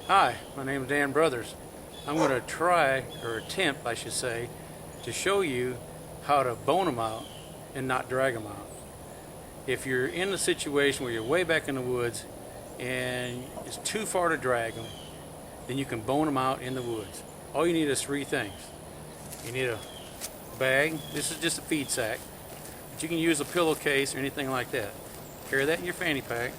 Hi, my name is Dan Brothers. I'm going to try, or attempt, I should say, to show you how to bone them out and not drag them out. If you're in a situation where you're way back in the woods and it's too far to drag them, then you can bone them out in the woods. All you need is three things. You need a bag. This is just a feed sack, but you can use a pillowcase or anything like that. Carry that in your fanny pack,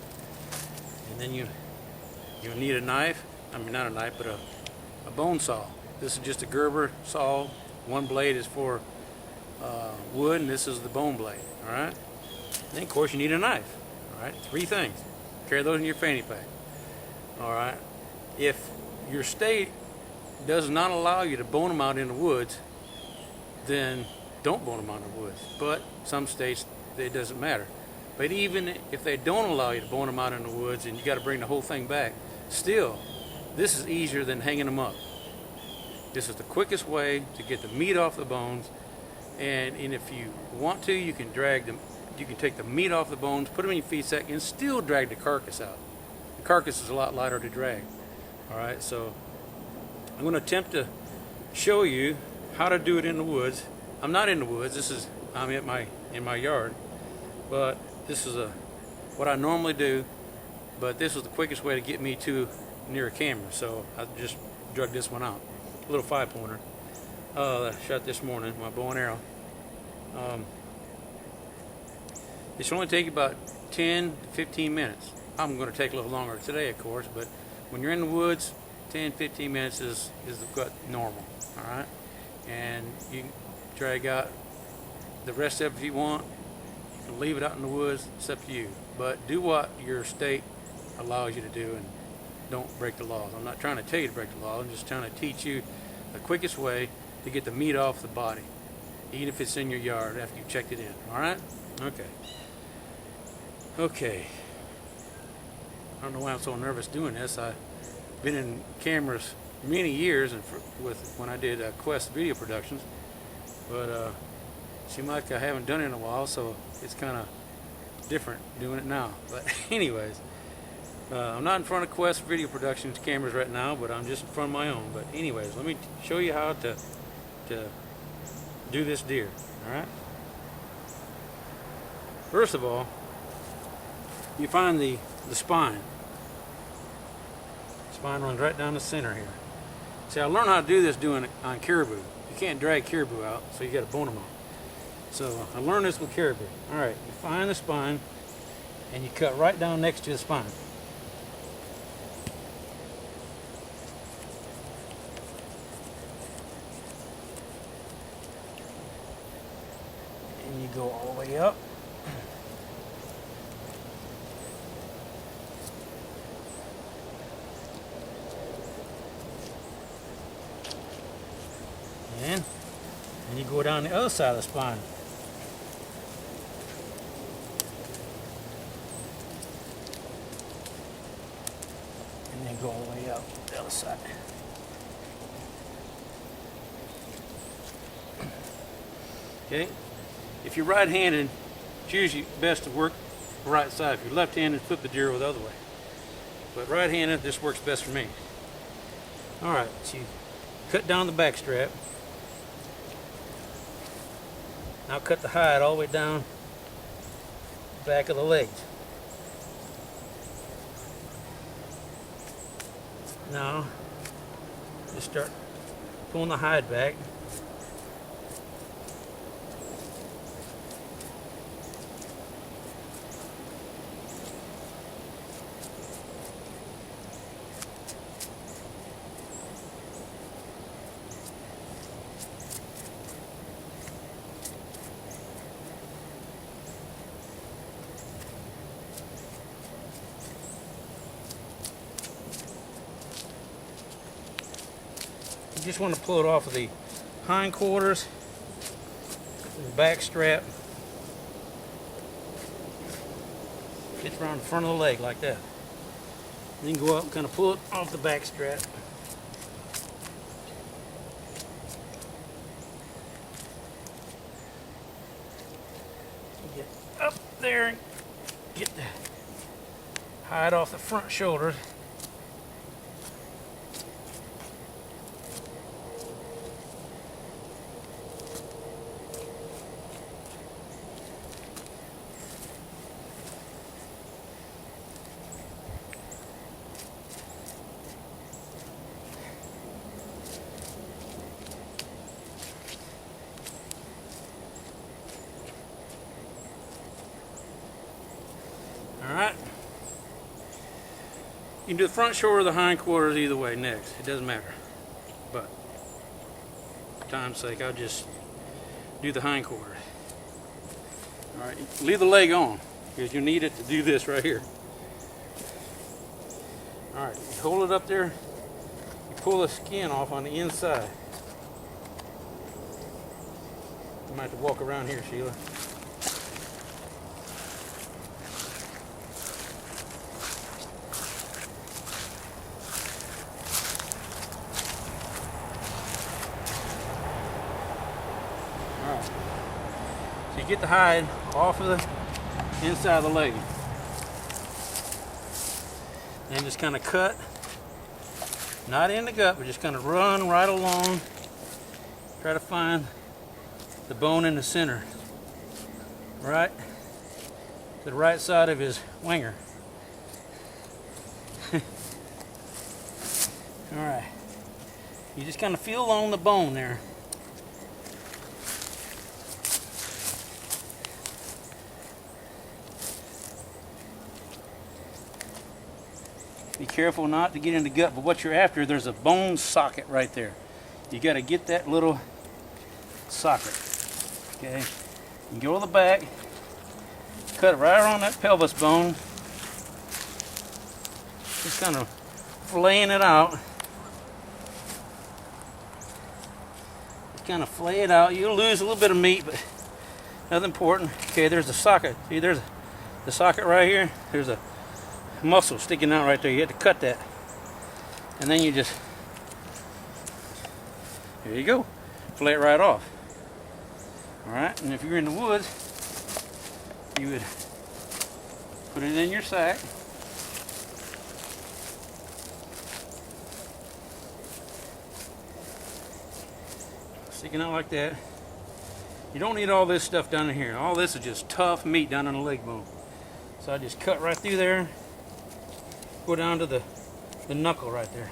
and then you'll need a knife. I mean, not a knife, but a bone saw. This is just a Gerber saw. One blade is for wood, and this is the bone blade. All right. And then, of course, you need a knife. All right. Three things. Carry those in your fanny pack. All right. If your state does not allow you to bone them out in the woods, then don't bone them out in the woods. But some states, it doesn't matter. But even if they don't allow you to bone them out in the woods and you got to bring the whole thing back, still, this is easier than hanging them up. This is the quickest way to get the meat off the bones, and if you want to, you can drag them. You can take the meat off the bones, put them in your feed sack, and still drag the carcass out. The carcass is a lot lighter to drag. All right, so I'm going to attempt to show you how to do it in the woods. I'm not in the woods. I'm in my yard, but this is what I normally do. But this was the quickest way to get me to near a camera, so I just drug this one out. A little 5-pointer. I shot this morning, my bow and arrow. It should only take about 10 to 15 minutes. I'm going to take a little longer today, of course, but when you're in the woods, 10, 15 minutes is normal. All right, and you can drag out the rest of it if you want. You can leave it out in the woods. It's up to you. But do what your state allows you to do, and don't break the laws. I'm not trying to tell you to break the law. I'm just trying to teach you the quickest way to get the meat off the body, even if it's in your yard after you've checked it in. All right? Okay. I don't know why I'm so nervous doing this. I've been in cameras many years, and when I did Quest Video Productions, but it seemed like I haven't done it in a while, so it's kind of different doing it now. But anyways, I'm not in front of Quest Video Productions cameras right now, but I'm just in front of my own. But anyways, let me show you how to do this deer. All right. First of all, you find the spine. The spine runs right down the center here. See, I learned how to do this doing it on caribou. You can't drag caribou out, so you got to bone them out. So I learned this with caribou. All right, you find the spine, and you cut right down next to the spine. And you go all the way up. And you go down the other side of the spine. And then go all the way up the other side. Okay? If you're right-handed, it's usually best to work the right side. If you're left-handed, flip the deer the other way. But right-handed, this works best for me. Alright, so you cut down the back strap. Now cut the hide all the way down the back of the legs. Now, just start pulling the hide back. You just want to pull it off of the hind quarters, the back strap. Gets around the front of the leg like that. Then go up and kind of pull it off the back strap. Get up there and get the hide off the front shoulders. You can do the front shoulder or the hind quarters either way next. It doesn't matter. But for time's sake, I'll just do the hind quarter. All right, leave the leg on because you need it to do this right here. All right, you hold it up there. You pull the skin off on the inside. You might have to walk around here, Sheila. All right. So you get the hide off of the inside of the leg. And just kind of cut, not in the gut, but just kind of run right along. Try to find the bone in the center, right to the right side of his winger. All right, you just kind of feel along the bone there. Be careful not to get in the gut, but what you're after, there's a bone socket right there. You got to get that little socket. Okay, you go to the back, cut it right around that pelvis bone, just kind of flaying it out. Just kind of flay it out. You'll lose a little bit of meat, but nothing important. Okay, there's the socket. See, there's the socket right here. There's a muscle sticking out right there. You have to cut that, and then you just, there you go, flay it right off. All right, and if you're in the woods, you would put it in your sack. Sticking out like that. You don't need all this stuff down in here. All this is just tough meat down on the leg bone. So I just cut right through there, go down to the knuckle right there,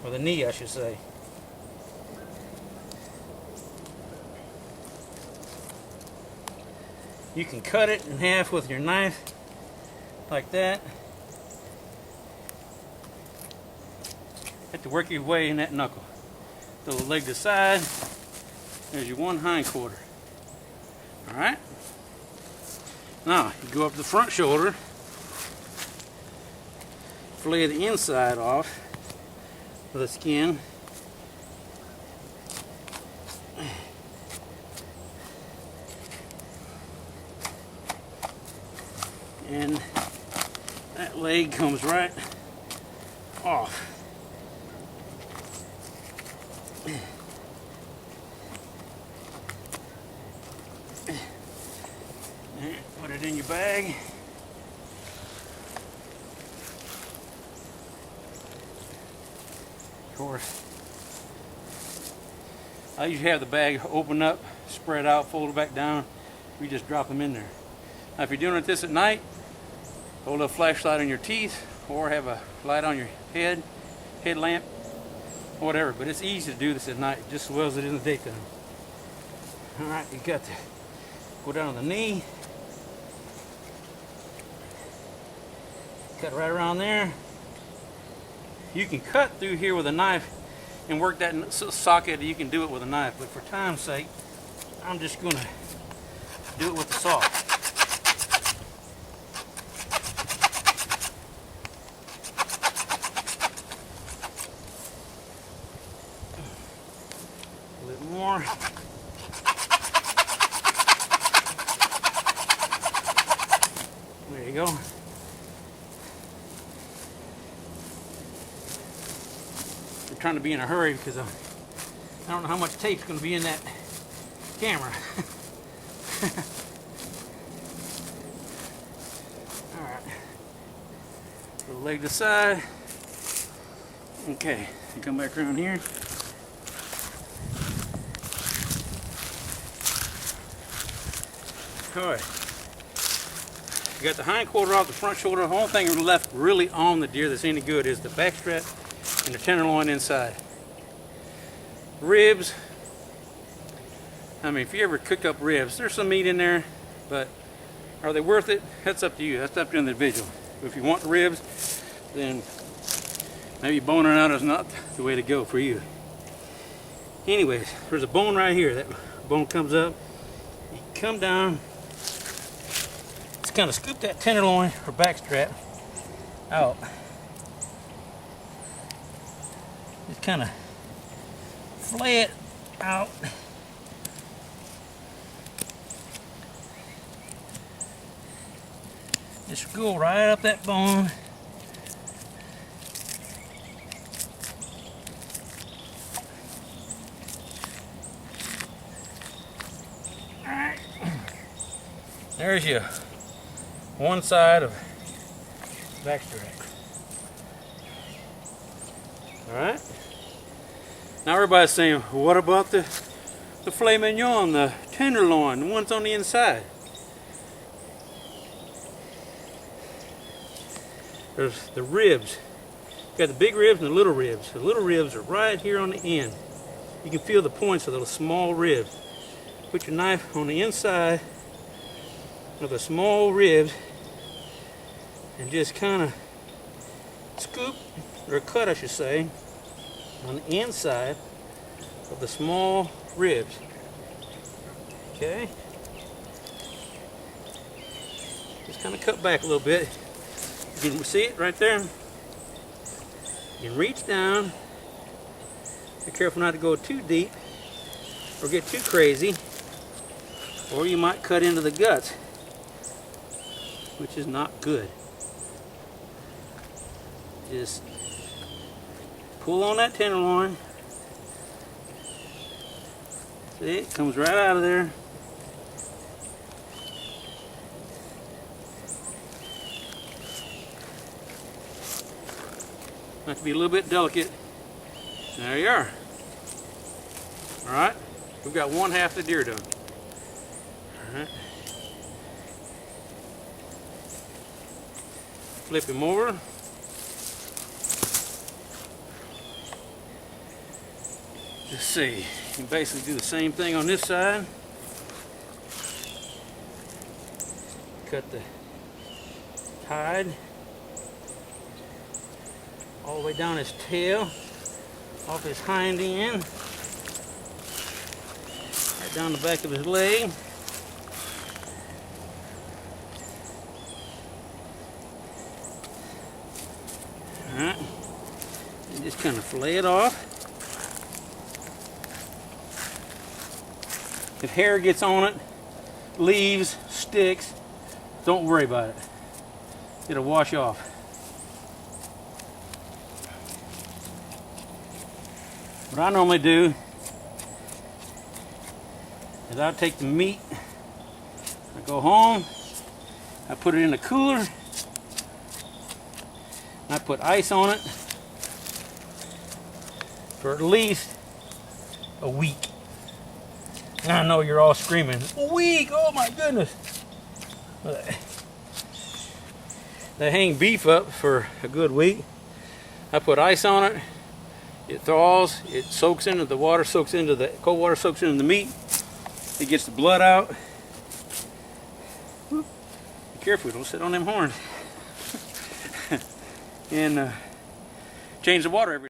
or the knee I should say. You can cut it in half with your knife, like that. Have to work your way in that knuckle. Throw the leg to the side. There's your one hind quarter. All right. Now you go up the front shoulder, flay the inside off of the skin. And that leg comes right off. Put it in your bag. Of course, I usually have the bag open up, spread out, fold it back down. We just drop them in there. Now, if you're doing this at night, hold a flashlight on your teeth, or have a light on your head, headlamp, whatever. But it's easy to do this at night, just as well as it is in the daytime. All right, you got to go down on the knee, cut right around there. You can cut through here with a knife and work that socket. You can do it with a knife, but for time's sake, I'm just going to do it with the saw. A little more. There you go. I'm trying to be in a hurry because I don't know how much tape's going to be in that camera. Alright. Put the leg to the side. Okay, you come back around here. Alright. You got the hind quarter off, the front shoulder. The only thing left really on the deer that's any good is the back strap and the tenderloin inside. Ribs. I mean, if you ever cooked up ribs, there's some meat in there, but are they worth it? That's up to you. That's up to the individual. If you want the ribs, then maybe boning out is not the way to go for you. Anyways, there's a bone right here. That bone comes up. You come down. Just kind of scoop that tenderloin or back strap out. Just kind of flay it out. Just go right up that bone. Alright. There's your one side of back strap. Alright. Now everybody's saying, what about the filet mignon, the tenderloin, the ones on the inside? There's the ribs. You got the big ribs and the little ribs. The little ribs are right here on the end. You can feel the points of those small ribs. Put your knife on the inside of the small ribs and just kind of scoop, or cut I should say, on the inside of the small ribs. Okay? Just kind of cut back a little bit. You can see it right there. You can reach down. Be careful not to go too deep or get too crazy, or you might cut into the guts, which is not good. Just pull on that tenderloin. See, it comes right out of there. Have to be a little bit delicate. There you are. Alright, we've got one half the deer done. Alright. Flip him over. Just see, you can basically do the same thing on this side. Cut the hide all the way down his tail, off his hind end, right down the back of his leg. Alright, and just kind of fillet it off. If hair gets on it, leaves, sticks, don't worry about it. It'll wash off. What I normally do is I take the meat, I go home, I put it in the cooler, and I put ice on it for at least a week. And I know you're all screaming, a week, oh my goodness. They hang beef up for a good week. I put ice on it. It thaws, it soaks into the water, soaks into the cold water, soaks into the meat. It gets the blood out. Be careful, don't sit on them horns. And change the water every